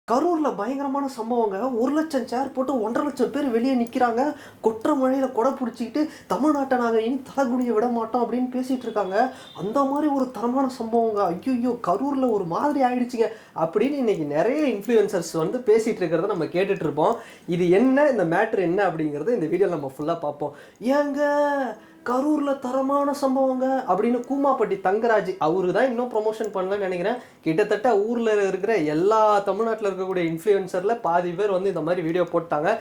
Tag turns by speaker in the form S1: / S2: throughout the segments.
S1: கரூர்ல பயங்கரமான சம்பவங்க. 1,00,000 சேர் போட்டு 1,50,000 பேர் வெளியே நிக்கிறாங்க. கொற்ற மழையில கொடை பிடிச்சிக்கிட்டு தமிழ்நாட்டை நாங்க இனி தலைகுனிய விட மாட்டோம் அப்படின்னு பேசிட்டு இருக்காங்க. அந்த மாதிரி ஒரு தரமான சம்பவங்க. ஐயோ, கரூர்ல ஒரு மாதிரி ஆயிடுச்சுங்க அப்படின்னு இன்னைக்கு நிறைய இன்ஃப்ளூயன்சர்ஸ் வந்து பேசிட்டு இருக்கிறத நம்ம கேட்டுட்டு இருப்போம். இது என்ன, இந்த மேட்ரு என்ன அப்படிங்கிறது இந்த வீடியோ நம்ம ஃபுல்லா பார்ப்போம். ஏங்க கரூர்ல தரமான சம்பவங்க அப்படின்னு கூமாப்பட்டி தங்கராஜ் அவரு தான் இன்னும் ப்ரொமோஷன் பண்ணலன்னு நினைக்கிறேன். கிட்டத்தட்ட ஊர்ல இருக்கிற எல்லா தமிழ்நாட்டில் இருக்கக்கூடிய இன்ஃப்ளூயன்சர்ல பாதி பேர் வந்து இந்த மாதிரி வீடியோ போட்டாங்க.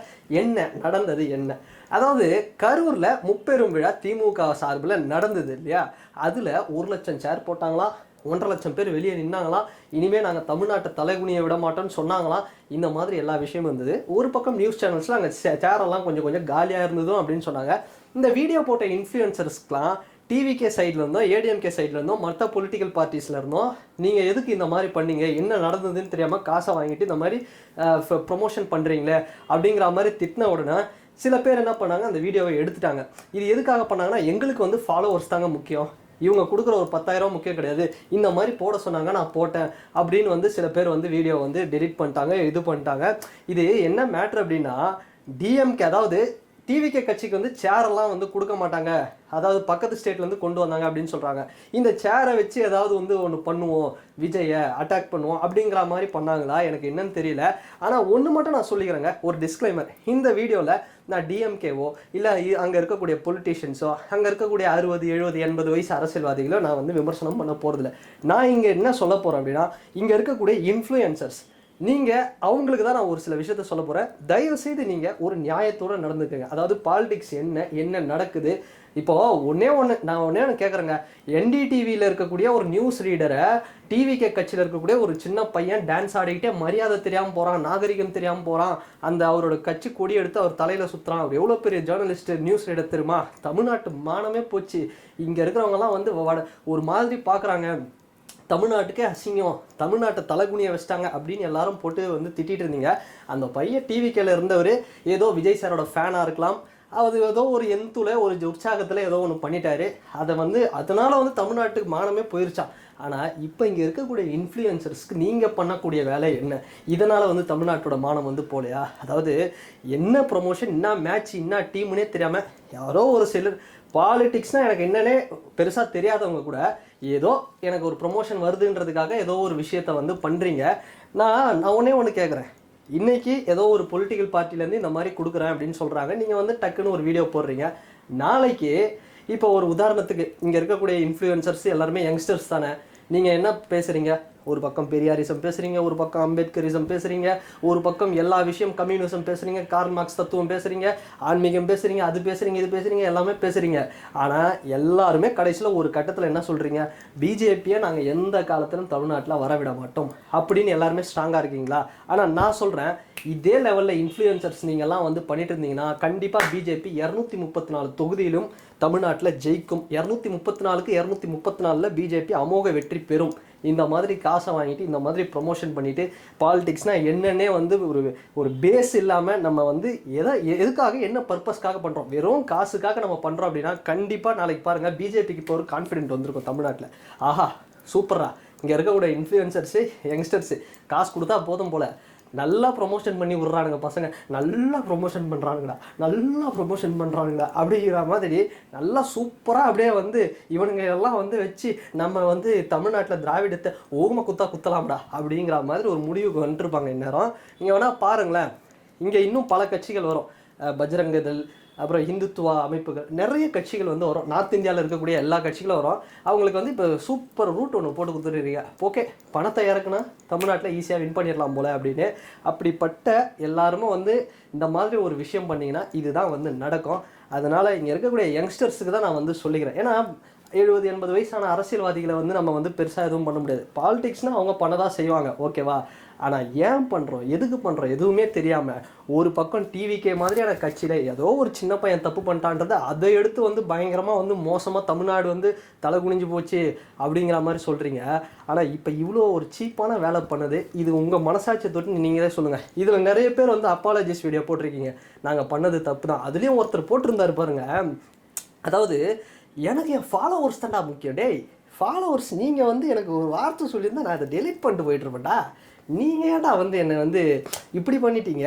S1: என்ன நடந்தது என்ன? அதாவது கரூர்ல முப்பெரும் விழா திமுக சார்பில் நடந்தது இல்லையா? அதுல 1,00,000 சேர் போட்டாங்களாம். 1,50,000 பேர் வெளியே நின்னாங்களாம். இனிமேல் நாங்கள் தமிழ்நாட்டை தலைகுனிய விட மாட்டோம்னு சொன்னாங்களாம். இந்த மாதிரி எல்லா விஷயமும் இருந்தது. ஒரு பக்கம் நியூஸ் சேனல்ஸில் அங்கே சேரெல்லாம் கொஞ்சம் கொஞ்சம் காலியாக இருந்ததும் அப்படின்னு சொன்னாங்க. இந்த வீடியோ போட்ட இன்ஃப்ளூயன்சர்ஸ்க்கெலாம் டிவிகே சைடில் இருந்தோம், ஏடிஎம்கே சைடில் இருந்தோம், மற்ற பொலிட்டிக்கல் பார்ட்டிஸில் இருந்தோம். நீங்கள் எதுக்கு இந்த மாதிரி பண்ணீங்க, என்ன நடந்ததுன்னு தெரியாமல் காசை வாங்கிட்டு இந்த மாதிரி ப்ரொமோஷன் பண்ணுறீங்களே அப்படிங்கிற மாதிரி திட்டின உடனே சில பேர் என்ன பண்ணாங்க, அந்த வீடியோவை எடுத்துட்டாங்க. இது எதுக்காக பண்ணாங்கன்னா, எங்களுக்கு வந்து ஃபாலோவர்ஸ் தாங்க முக்கியம், இவங்க கொடுக்குற ஒரு 10,000 முக்கியம் கிடையாது, இந்த மாதிரி போட சொன்னாங்க நான் போட்டேன் அப்படின்னு வந்து சில பேர் வந்து வீடியோ வந்து டெலிட் பண்ணிட்டாங்க, இது பண்ணிட்டாங்க. இது என்ன மேட்ரு அப்படின்னா, டிஎம்கே அதாவது டிவிகே கட்சிக்கு வந்து சேரெல்லாம் வந்து கொடுக்க மாட்டாங்க, அதாவது பக்கத்து ஸ்டேட்லேருந்து கொண்டு வந்தாங்க அப்படின்னு சொல்கிறாங்க. இந்த சேரை வச்சு ஏதாவது வந்து ஒன்று பண்ணுவோம், விஜயை அட்டாக் பண்ணுவோம் அப்படிங்கிற மாதிரி பண்ணாங்களா எனக்கு என்னன்னு தெரியல. ஆனால் ஒன்று மட்டும் நான் சொல்லிக்கிறேங்க, ஒரு டிஸ்க்ளைமர். இந்த வீடியோவில் நான் டிஎம்கேவோ இல்லை அங்கே இருக்கக்கூடிய பொலிட்டீஷியன்ஸோ, அங்கே இருக்கக்கூடிய 60, 70, 80 வயசு அரசியல்வாதிகளோ நான் வந்து விமர்சனம் பண்ண போகிறதில்ல. நான் இங்கே என்ன சொல்ல போகிறேன் அப்படின்னா, இங்கே இருக்கக்கூடிய இன்ஃப்ளூயன்சர்ஸ் நீங்கள் அவங்களுக்கு தான் நான் ஒரு சில விஷயத்த சொல்ல போகிறேன். தயவுசெய்து நீங்கள் ஒரு நியாயத்தோடு நடந்துக்கங்க. அதாவது பாலிடிக்ஸ் என்ன நடக்குது. இப்போது நான் ஒன்றே கேட்குறேங்க. என்டிடிவியில் இருக்கக்கூடிய ஒரு நியூஸ் ரீடரை டிவிகே கட்சியில் இருக்கக்கூடிய ஒரு சின்ன பையன் டான்ஸ் ஆடிக்கிட்டே மரியாதை தெரியாமல் போகிறான், நாகரிகம் தெரியாமல் போகிறான், அந்த அவரோட கட்சி கொடி எடுத்து அவர் தலையில் சுற்றுறான். அவர் எவ்வளோ பெரிய ஜேர்னலிஸ்ட், நியூஸ் ரீடர் தெரியுமா? தமிழ்நாட்டு மானமே போச்சு. இங்கே இருக்கிறவங்கலாம் வந்து ஒரு மாதிரி பார்க்குறாங்க, தமிழ்நாட்டுக்கே அசிங்கம், தமிழ்நாட்டை தலைகுனியை வச்சிட்டாங்க அப்படின்னு எல்லாரும் போட்டு வந்து திட்டிகிட்டு இருந்தீங்க. அந்த பையன் டிவிக்கேல இருந்தவர் ஏதோ விஜய் சாரோட ஃபேனாக இருக்கலாம், அது ஏதோ ஒரு ஒரு உற்சாகத்தில் ஏதோ ஒன்று பண்ணிட்டாரு. அதை வந்து அதனால் வந்து தமிழ்நாட்டுக்கு மானமே போயிருச்சான். ஆனால் இப்போ இங்கே இருக்கக்கூடிய இன்ஃப்ளூயன்சர்ஸ்க்கு நீங்கள் பண்ணக்கூடிய வேலை என்ன? இதனால் வந்து தமிழ்நாட்டோட மானம் வந்து போலையா? அதாவது என்ன ப்ரொமோஷன், என்ன மேட்ச், என்ன டீமுன்னே தெரியாமல் யாரோ ஒரு சிலர், பாலிட்டிக்ஸ்னால் எனக்கு என்னன்னே பெருசாக தெரியாதவங்க கூட ஏதோ எனக்கு ஒரு ப்ரொமோஷன் வருதுன்றதுக்காக ஏதோ ஒரு விஷயத்த வந்து பண்ணுறீங்க. நான் ஒன்று கேட்குறேன். இன்றைக்கி ஏதோ ஒரு பொலிட்டிக்கல் பார்ட்டிலேருந்து இந்த மாதிரி கொடுக்குறேன் அப்படின்னு சொல்கிறாங்க. நீங்கள் வந்து டக்குன்னு ஒரு வீடியோ போடுறீங்க. நாளைக்கு இப்போ ஒரு உதாரணத்துக்கு இங்கே இருக்கக்கூடிய இன்ஃப்ளூயன்சர்ஸ் எல்லாருமே யங்ஸ்டர்ஸ் தானே. நீங்கள் என்ன பேசுகிறீங்க? ஒரு பக்கம் பெரியாரிசம் பேசுகிறீங்க, ஒரு பக்கம் அம்பேத்கரிசம் பேசுகிறீங்க, ஒரு பக்கம் எல்லா விஷயம் கம்யூனிசம் பேசுகிறீங்க, கார்ல் மார்க்ஸ் தத்துவம் பேசுகிறீங்க, ஆன்மீகம் பேசுகிறீங்க, அது பேசுகிறீங்க, இது பேசுகிறீங்க, எல்லாமே பேசுகிறீங்க. ஆனால் எல்லாருமே கடைசியில் ஒரு கட்டத்தில் என்ன சொல்கிறீங்க? பிஜேபியை நாங்கள் எந்த காலத்திலும் தமிழ்நாட்டில் வரவிட மாட்டோம் அப்படின்னு எல்லாருமே ஸ்ட்ராங்காக இருக்கீங்களா? ஆனால் நான் சொல்கிறேன், இதே லெவலில் இன்ஃப்ளூயன்சர்ஸ் நீங்கள்லாம் வந்து பண்ணிட்டு இருந்தீங்கன்னா கண்டிப்பாக பிஜேபி 234 தொகுதியிலும் தமிழ்நாட்டில் ஜெயிக்கும். 234க்கு 234 பிஜேபி அமோக வெற்றி பெறும். இந்த மாதிரி காசை வாங்கிட்டு இந்த மாதிரி ப்ரொமோஷன் பண்ணிவிட்டு பாலிடிக்ஸ்னால் என்னென்னே வந்து ஒரு பேஸ் இல்லாமல் நம்ம வந்து எதுக்காக என்ன பர்பஸ்க்காக பண்ணுறோம், வெறும் காசுக்காக நம்ம பண்ணுறோம் அப்படின்னா கண்டிப்பாக நாளைக்கு பாருங்கள் பிஜேபிக்கு இப்போ ஒரு கான்ஃபிடென்ட் வந்திருக்கும் தமிழ்நாட்டில். ஆஹா சூப்பரா, இங்கே இருக்கக்கூடிய இன்ஃப்ளூயன்சர்ஸு யங்ஸ்டர்ஸு காசு கொடுத்தா போதும் போல் நல்லா ப்ரொமோஷன் பண்ணி விட்றானுங்க பசங்க, நல்லா ப்ரொமோஷன் பண்ணுறானுங்கடா அப்படிங்கிற மாதிரி நல்லா சூப்பராக அப்படியே வந்து இவனுங்க எல்லாம் வந்து வச்சு நம்ம வந்து தமிழ்நாட்டில் திராவிடத்தை ஓம குத்தலாம்டா அப்படிங்கிற மாதிரி ஒரு முடிவுக்கு வந்துருப்பாங்க இந்நேரம். நீங்கள் வேணால் பாருங்களேன், இங்கே இன்னும் பல கட்சிகள் வரும், பஜ்ரங்கதள், அப்புறம் இந்துத்துவா அமைப்புகள், நிறைய கட்சிகள் வந்து வரும். நார்த் இந்தியாவில் இருக்கக்கூடிய எல்லா கட்சிகளும் வரும். அவங்களுக்கு வந்து இப்போ சூப்பர் ரூட் ஒன்று போட்டு கொடுத்துருக்கீங்க. ஓகே, பணத்தை இறக்குனா தமிழ்நாட்டில் ஈஸியாக வின் பண்ணிடலாம் போல் அப்படின்னு. அப்படிப்பட்ட எல்லாருமே வந்து இந்த மாதிரி ஒரு விஷயம் பண்ணிங்கன்னா இதுதான் வந்து நடக்கும். அதனால் இங்கே இருக்கக்கூடிய யங்ஸ்டர்ஸுக்கு தான் நான் வந்து சொல்லிக்கிறேன். ஏன்னா 70, 80 வயசான அரசியல்வாதிகளை வந்து நம்ம வந்து பெருசாக எதுவும் பண்ண முடியாது. பாலிடிக்ஸ்னால் அவங்க பண்ண தான் செய்வாங்க, ஓகேவா? ஆனால் ஏன் பண்ணுறோம், எதுக்கு பண்ணுறோம் எதுவுமே தெரியாமல் ஒரு பக்கம் டிவிகே மாதிரியான கட்சியில் ஏதோ ஒரு சின்ன பையன் தப்பு பண்ணிட்டான்றதை அதை எடுத்து வந்து பயங்கரமாக வந்து மோசமாக தமிழ்நாடு வந்து தலை குனிஞ்சு போச்சு அப்படிங்கிற மாதிரி சொல்கிறீங்க. ஆனால் இப்போ இவ்வளோ ஒரு சீப்பான வேலை பண்ணுது, இது உங்கள் மனசாட்சியை தொட்டு நீங்களே சொல்லுங்கள். இதில் நிறைய பேர் வந்து அப்பாலஜிஸ் வீடியோ போட்டிருக்கீங்க, நாங்கள் பண்ணது தப்பு தான். அதுலேயும் ஒருத்தர் போட்டிருந்தாரு பாருங்கள், அதாவது எனக்கு என் ஃபாலோவர்ஸ் தான்டா முக்கியம். டேய் ஃபாலோவர்ஸ், நீங்கள் வந்து எனக்கு ஒரு வார்த்தை சொல்லியிருந்தால் நான் அதை டெலிட் பண்ணிட்டு போயிட்டுருப்பேன்டா. நீங்கள் ஏன்டா வந்து என்னை வந்து இப்படி பண்ணிட்டீங்க,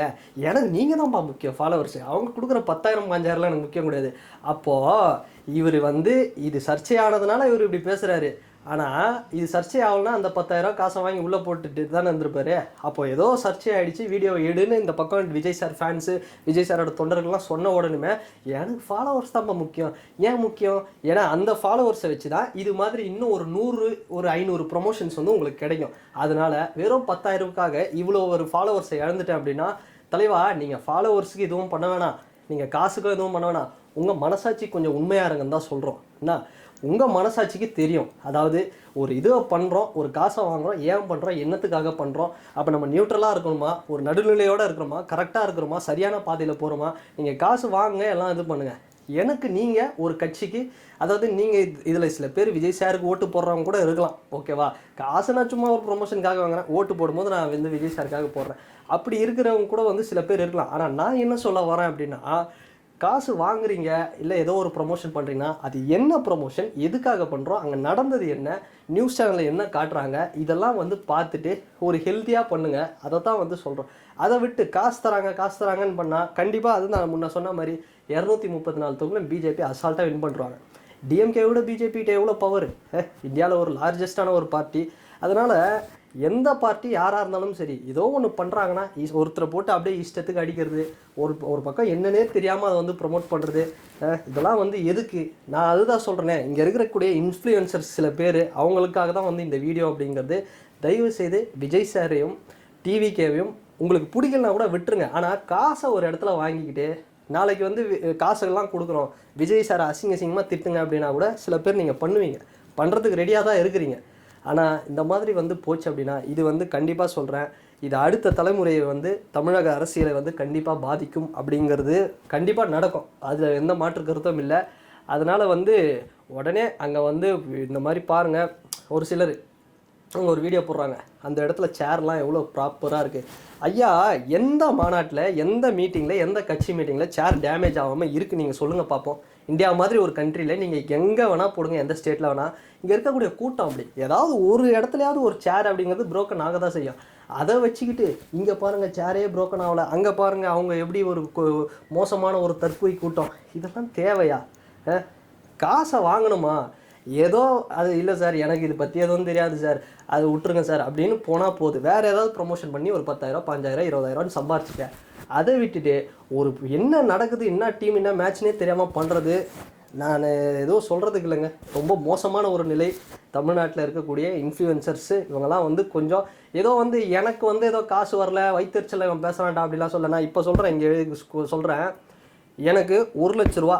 S1: எனக்கு நீங்கள் தான்ப்பா முக்கியம் ஃபாலோவர்ஸ், அவங்க கொடுக்குற 10,000 5,000லாம் எனக்கு முக்கியம் கிடையாது. அப்போது இவர் வந்து இது சர்ச்சையானதுனால இவர் இப்படி பேசுகிறாரு. ஆனால் இது சர்ச்சை ஆகலன்னா அந்த 10,000 காசை வாங்கி உள்ளே போட்டுட்டு தானே இருந்திருப்பாரு. அப்போது ஏதோ சர்ச்சை ஆகிடுச்சு, வீடியோ எடுன்னு இந்த பக்கம் விஜய் சார் ஃபேன்ஸு, விஜய் சாரோட தொண்டர்கள்லாம் சொன்ன உடனே எனக்கு ஃபாலோவர்ஸ் தான்ப்பா முக்கியம். ஏன் முக்கியம்? ஏன்னா அந்த ஃபாலோவர்ஸை வச்சு தான் இது மாதிரி இன்னும் ஒரு 100 ஒரு 500 ப்ரொமோஷன்ஸ் வந்து உங்களுக்கு கிடைக்கும். அதனால் வெறும் 10,000க்காக இவ்வளோ ஒரு ஃபாலோவர்ஸை இழந்துட்டேன் அப்படின்னா, தலைவா நீங்கள் ஃபாலோவர்ஸுக்கு எதுவும் பண்ண வேணாம், நீங்கள் காசுக்கும் எதுவும் பண்ண வேணாம், உங்கள் மனசாட்சி கொஞ்சம் உண்மையாக இருங்கன்னு தான் சொல்கிறோம். என்ன உங்கள் மனசாட்சிக்கு தெரியும். அதாவது ஒரு இதை பண்ணுறோம், ஒரு காசை வாங்குகிறோம், ஏன் பண்ணுறோம், என்னத்துக்காக பண்ணுறோம், அப்போ நம்ம நியூட்ரலாக இருக்கணுமா, ஒரு நடுநிலையோடு இருக்கிறோமா, கரெக்டாக இருக்கிறோமா, சரியான பாதையில் போகிறோமா. நீங்கள் காசு வாங்குங்க, எல்லாம் இது பண்ணுங்கள். எனக்கு நீங்கள் ஒரு கட்சிக்கு, அதாவது நீங்கள் இதில் சில பேர் விஜய் சாருக்கு ஓட்டு போடுறவங்க கூட இருக்கலாம், ஓகேவா. காசு நான் சும்மா ஒரு ப்ரொமோஷனுக்காக வாங்குறேன், ஓட்டு போடும்போது நான் வந்து விஜய் சாருக்காக போடுறேன், அப்படி இருக்கிறவங்க கூட வந்து சில பேர் இருக்கலாம். ஆனால் நான் என்ன சொல்ல வரேன் அப்படின்னா, காசு வாங்குறீங்க இல்லை ஏதோ ஒரு ப்ரொமோஷன் பண்ணுறீங்கன்னா அது என்ன ப்ரொமோஷன், எதுக்காக பண்ணுறோம், அங்கே நடந்தது என்ன, நியூஸ் சேனலில் என்ன காட்டுறாங்க, இதெல்லாம் வந்து பார்த்துட்டு ஒரு ஹெல்த்தியாக பண்ணுங்கள். அதை தான் வந்து சொல்கிறோம். அதை விட்டு காசு தராங்கன்னு பண்ணால் கண்டிப்பாக அது நான் முன்ன சொன்ன மாதிரி 234 தொகுதியில் பிஜேபி அசால்ட்டாக வின் பண்ணுறாங்க. டிஎம்கே விட பிஜேபிகிட்ட எவ்வளோ பவர், இந்தியாவில் ஒரு லார்ஜஸ்டான ஒரு பார்ட்டி. அதனால் எந்த பார்ட்டி யாராக இருந்தாலும் சரி, ஏதோ ஒன்று பண்ணுறாங்கன்னா ஒருத்தரை போட்டு அப்படியே இஷ்டத்துக்கு அடிக்கிறது, ஒரு பக்கம் என்னன்னே தெரியாமல் அதை வந்து ப்ரொமோட் பண்ணுறது, இதெல்லாம் வந்து எதுக்கு? நான் அதுதான் சொல்கிறேனே, இங்கே இருக்கக்கூடிய இன்ஃப்ளூயன்சர்ஸ் சில பேர், அவங்களுக்காக தான் வந்து இந்த வீடியோ அப்படிங்கிறது. தயவு செய்து விஜய் சாரையும் டிவிகேவையும் உங்களுக்கு பிடிக்கலனா கூட விட்டுருங்க. ஆனால் காசை ஒரு இடத்துல வாங்கிக்கிட்டு நாளைக்கு வந்து காசுகள்லாம் கொடுக்குறோம், விஜய் சாரை அசிங்கமாக திட்டுங்க அப்படின்னா கூட சில பேர் நீங்கள் பண்ணுவீங்க, பண்ணுறதுக்கு ரெடியாக தான் இருக்கிறீங்க. ஆனால் இந்த மாதிரி வந்து போச்சு அப்படின்னா இது வந்து கண்டிப்பாக சொல்கிறேன், இது அடுத்த தலைமுறையை வந்து தமிழக அரசியலை வந்து கண்டிப்பாக பாதிக்கும் அப்படிங்கிறது கண்டிப்பாக நடக்கும். அதில் எந்த மாற்று கருத்தும் இல்லை. அதனால் வந்து உடனே அங்கே வந்து இந்த மாதிரி பாருங்கள், ஒரு சிலர் அவங்க ஒரு வீடியோ போடுறாங்க, அந்த இடத்துல சேர்லாம் எவ்வளோ ப்ராப்பராக இருக்குது. ஐயா, எந்த மாநாட்டில், எந்த மீட்டிங்கில், எந்த கட்சி மீட்டிங்கில் சேர் டேமேஜ் ஆகாமல் இருக்குது நீங்கள் சொல்லுங்கள் பார்ப்போம். இந்தியா மாதிரி ஒரு கண்ட்ரியில் நீங்கள் எங்கே வேணால் போடுங்க, எந்த ஸ்டேட்டில் வேணால், இங்கே இருக்கக்கூடிய கூட்டம் அப்படி ஏதாவது ஒரு இடத்துலையாவது ஒரு சேர் அப்படிங்கிறது புரோக்கன் ஆக தான் செய்யும். அதை வச்சுக்கிட்டு இங்கே பாருங்கள் சேரே புரோக்கன் ஆகலை, அங்கே பாருங்கள் அவங்க எப்படி ஒரு மோசமான ஒரு தற்கொலை கூட்டம், இதெல்லாம் தேவையா? காசை வாங்கணுமா? ஏதோ அது இல்லை சார், எனக்கு இது பற்றி எதுவும் தெரியாது சார், அது விட்டுருங்க சார் அப்படின்னு போனால் போகுது. வேறு ஏதாவது ப்ரொமோஷன் பண்ணி ஒரு 10,000 5,000 20,000 சம்பாரிச்சிட்டேன். அதை விட்டுட்டு ஒரு என்ன நடக்குது, என்ன டீம், என்ன மேட்ச்னே தெரியாமல் பண்ணுறது, நான் ஏதோ சொல்கிறதுக்கு இல்லைங்க. ரொம்ப மோசமான ஒரு நிலை. தமிழ்நாட்டில் இருக்கக்கூடிய இன்ஃப்ளூயன்சர்ஸு இவங்கெல்லாம் வந்து கொஞ்சம் ஏதோ வந்து எனக்கு வந்து ஏதோ காசு வரல, வயிற்றுச்சல இவன் பேசுகிறான்டா அப்படிலாம் சொல்ல. நான் இப்போ சொல்கிறேன், இங்கே சொல்கிறேன், எனக்கு 1 லட்ச ரூபா